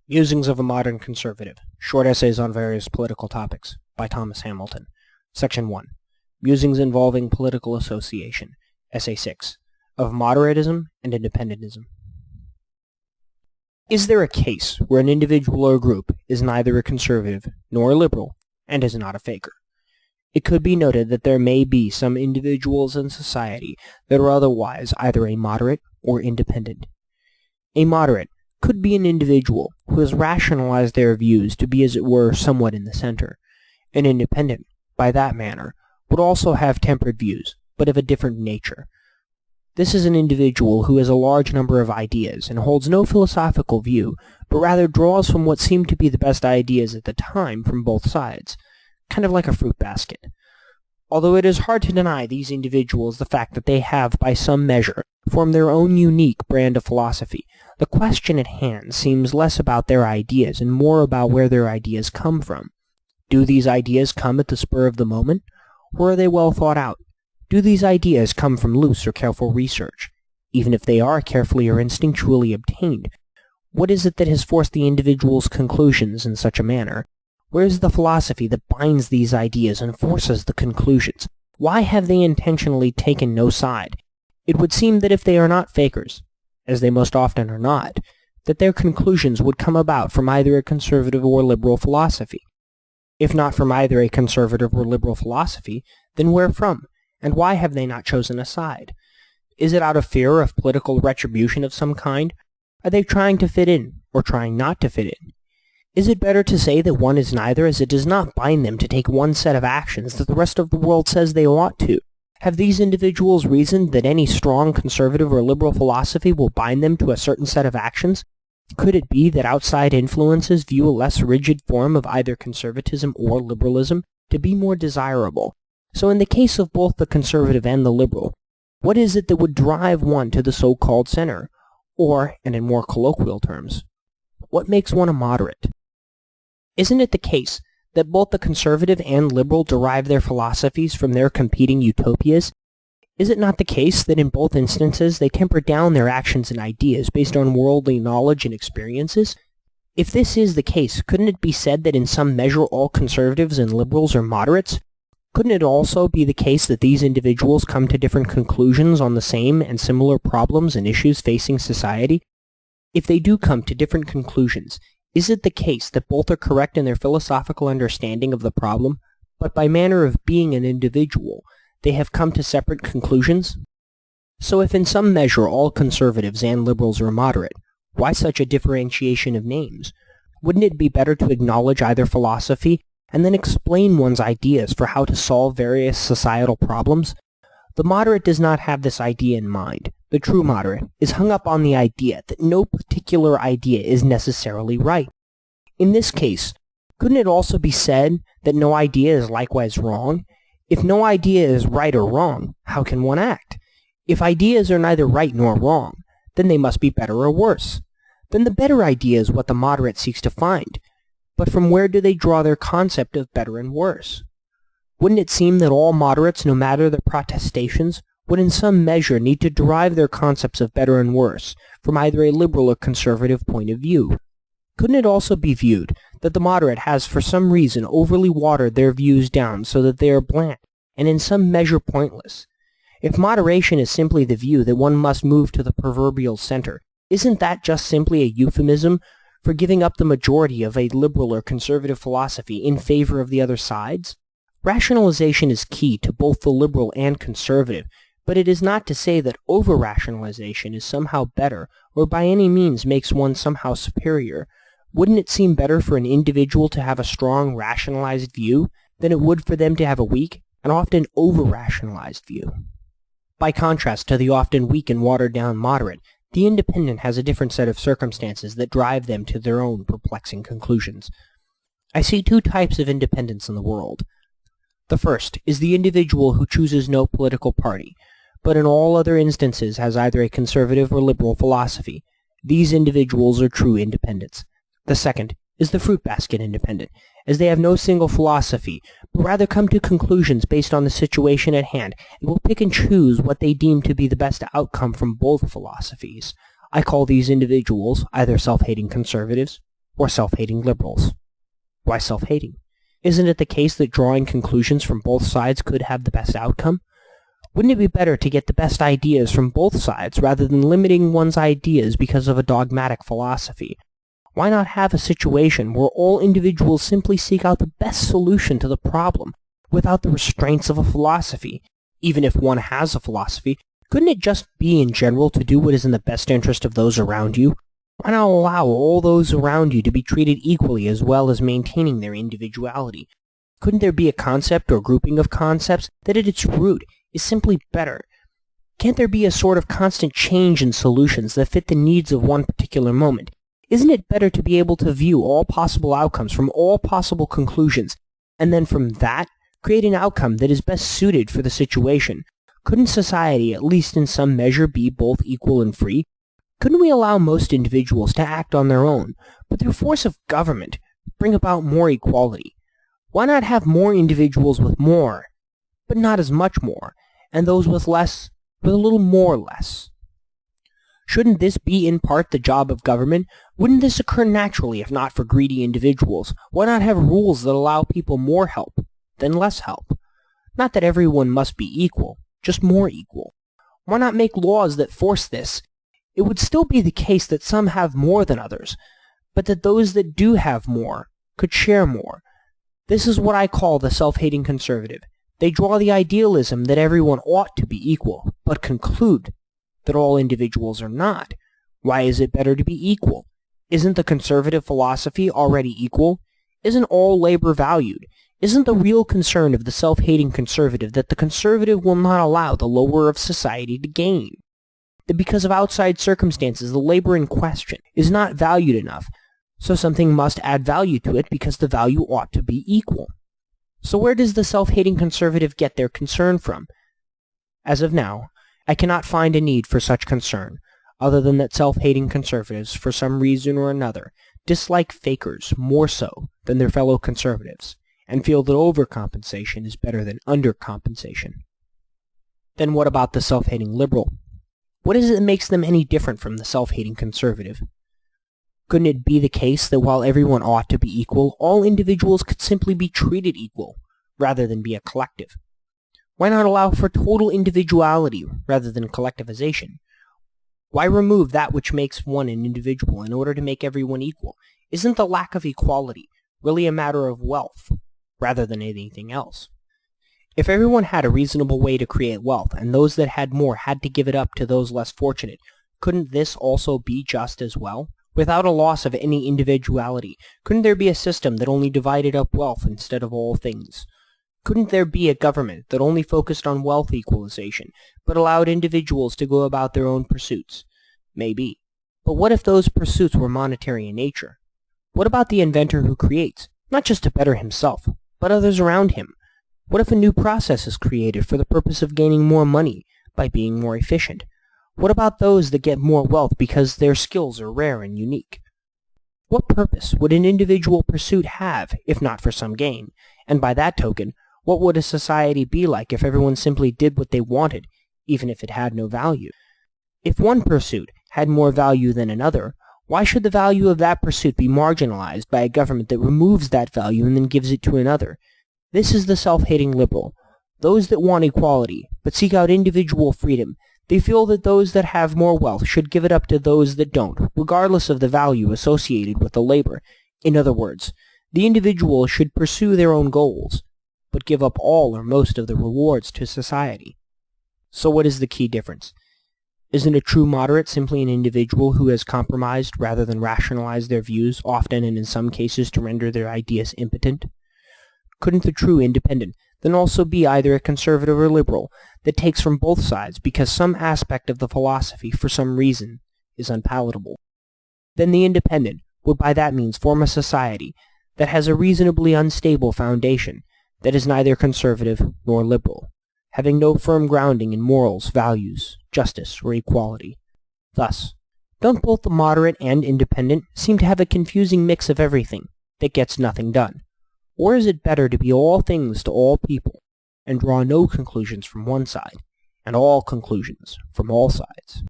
Musings of a Modern Conservative, Short Essays on Various Political Topics, by Thomas Hamilton. Section 1. Musings Involving Political Association, Essay 6, of Moderatism and Independentism. Is there a case where an individual or group is neither a conservative nor a liberal, and is not a faker? It could be noted that there may be some individuals in society that are otherwise either a moderate or independent. A moderate could be an individual who has rationalized their views to be, as it were, somewhat in the center. An independent, by that manner, would also have tempered views, but of a different nature. This is an individual who has a large number of ideas and holds no philosophical view, but rather draws from what seem to be the best ideas at the time from both sides, kind of like a fruit basket. Although it is hard to deny these individuals the fact that they have, by some measure, formed their own unique brand of philosophy, the question at hand seems less about their ideas and more about where their ideas come from. Do these ideas come at the spur of the moment, or are they well thought out? Do these ideas come from loose or careful research? Even if they are carefully or instinctually obtained, what is it that has forced the individual's conclusions in such a manner? Where is the philosophy that binds these ideas and forces the conclusions? Why have they intentionally taken no side? It would seem that if they are not fakers, as they most often are not, that their conclusions would come about from either a conservative or liberal philosophy. If not from either a conservative or liberal philosophy, then where from, and why have they not chosen a side? Is it out of fear of political retribution of some kind? Are they trying to fit in, or trying not to fit in? Is it better to say that one is neither, as it does not bind them to take one set of actions that the rest of the world says they ought to? Have these individuals reasoned that any strong conservative or liberal philosophy will bind them to a certain set of actions? Could it be that outside influences view a less rigid form of either conservatism or liberalism to be more desirable? So in the case of both the conservative and the liberal, what is it that would drive one to the so-called center? Or, and in more colloquial terms, what makes one a moderate? Isn't it the case that both the conservative and liberal derive their philosophies from their competing utopias? Is it not the case that in both instances they temper down their actions and ideas based on worldly knowledge and experiences? If this is the case, couldn't it be said that in some measure all conservatives and liberals are moderates? Couldn't it also be the case that these individuals come to different conclusions on the same and similar problems and issues facing society? If they do come to different conclusions, is it the case that both are correct in their philosophical understanding of the problem, but by manner of being an individual, they have come to separate conclusions? So if in some measure all conservatives and liberals are moderate, why such a differentiation of names? Wouldn't it be better to acknowledge either philosophy and then explain one's ideas for how to solve various societal problems? The moderate does not have this idea in mind. The true moderate is hung up on the idea that no particular idea is necessarily right. In this case, couldn't it also be said that no idea is likewise wrong? If no idea is right or wrong, how can one act? If ideas are neither right nor wrong, then they must be better or worse. Then the better idea is what the moderate seeks to find. But from where do they draw their concept of better and worse? Wouldn't it seem that all moderates, no matter their protestations, would in some measure need to derive their concepts of better and worse from either a liberal or conservative point of view? Couldn't it also be viewed that the moderate has for some reason overly watered their views down so that they are bland and in some measure pointless? If moderation is simply the view that one must move to the proverbial center, isn't that just simply a euphemism for giving up the majority of a liberal or conservative philosophy in favor of the other sides? Rationalization is key to both the liberal and conservative, but it is not to say that over-rationalization is somehow better or by any means makes one somehow superior. Wouldn't it seem better for an individual to have a strong rationalized view than it would for them to have a weak and often over-rationalized view? By contrast to the often weak and watered-down moderate, the independent has a different set of circumstances that drive them to their own perplexing conclusions. I see two types of independence in the world. The first is the individual who chooses no political party, but in all other instances has either a conservative or liberal philosophy. These individuals are true independents. The second is the fruit basket independent, as they have no single philosophy, but rather come to conclusions based on the situation at hand, and will pick and choose what they deem to be the best outcome from both philosophies. I call these individuals either self-hating conservatives or self-hating liberals. Why self-hating? Isn't it the case that drawing conclusions from both sides could have the best outcome? Wouldn't it be better to get the best ideas from both sides rather than limiting one's ideas because of a dogmatic philosophy? Why not have a situation where all individuals simply seek out the best solution to the problem without the restraints of a philosophy? Even if one has a philosophy, couldn't it just be in general to do what is in the best interest of those around you? Why not allow all those around you to be treated equally as well as maintaining their individuality? Couldn't there be a concept or grouping of concepts that at its root is simply better? Can't there be a sort of constant change in solutions that fit the needs of one particular moment? Isn't it better to be able to view all possible outcomes from all possible conclusions, and then from that, create an outcome that is best suited for the situation? Couldn't society, at least in some measure, be both equal and free? Couldn't we allow most individuals to act on their own, but through force of government, bring about more equality? Why not have more individuals with more, but not as much more, and those with less, with a little more less? Shouldn't this be in part the job of government? Wouldn't this occur naturally if not for greedy individuals? Why not have rules that allow people more help than less help? Not that everyone must be equal, just more equal. Why not make laws that force this? It would still be the case that some have more than others, but that those that do have more could share more. This is what I call the self-hating conservative. They draw the idealism that everyone ought to be equal, but conclude that all individuals are not. Why is it better to be equal? Isn't the conservative philosophy already equal? Isn't all labor valued? Isn't the real concern of the self-hating conservative that the conservative will not allow the lower of society to gain? That because of outside circumstances the labor in question is not valued enough, so something must add value to it because the value ought to be equal. So where does the self-hating conservative get their concern from? As of now, I cannot find a need for such concern, other than that self-hating conservatives, for some reason or another, dislike fakers more so than their fellow conservatives, and feel that overcompensation is better than undercompensation. Then what about the self-hating liberal? What is it that makes them any different from the self-hating conservative? Couldn't it be the case that while everyone ought to be equal, all individuals could simply be treated equal, rather than be a collective? Why not allow for total individuality rather than collectivization? Why remove that which makes one an individual in order to make everyone equal? Isn't the lack of equality really a matter of wealth, rather than anything else? If everyone had a reasonable way to create wealth, and those that had more had to give it up to those less fortunate, couldn't this also be just as well? Without a loss of any individuality, couldn't there be a system that only divided up wealth instead of all things? Couldn't there be a government that only focused on wealth equalization, but allowed individuals to go about their own pursuits? Maybe. But what if those pursuits were monetary in nature? What about the inventor who creates, not just to better himself, but others around him? What if a new process is created for the purpose of gaining more money by being more efficient? What about those that get more wealth because their skills are rare and unique? What purpose would an individual pursuit have if not for some gain? And by that token, what would a society be like if everyone simply did what they wanted, even if it had no value? If one pursuit had more value than another, why should the value of that pursuit be marginalized by a government that removes that value and then gives it to another? This is the self-hating liberal. Those that want equality, but seek out individual freedom, they feel that those that have more wealth should give it up to those that don't, regardless of the value associated with the labor. In other words, the individual should pursue their own goals, but give up all or most of the rewards to society. So what is the key difference? Isn't a true moderate simply an individual who has compromised rather than rationalized their views, often and in some cases to render their ideas impotent? Couldn't the true independent then also be either a conservative or liberal that takes from both sides because some aspect of the philosophy for some reason is unpalatable? Then the independent would by that means form a society that has a reasonably unstable foundation, that is neither conservative nor liberal, having no firm grounding in morals, values, justice, or equality. Thus, don't both the moderate and independent seem to have a confusing mix of everything that gets nothing done? Or is it better to be all things to all people, and draw no conclusions from one side, and all conclusions from all sides?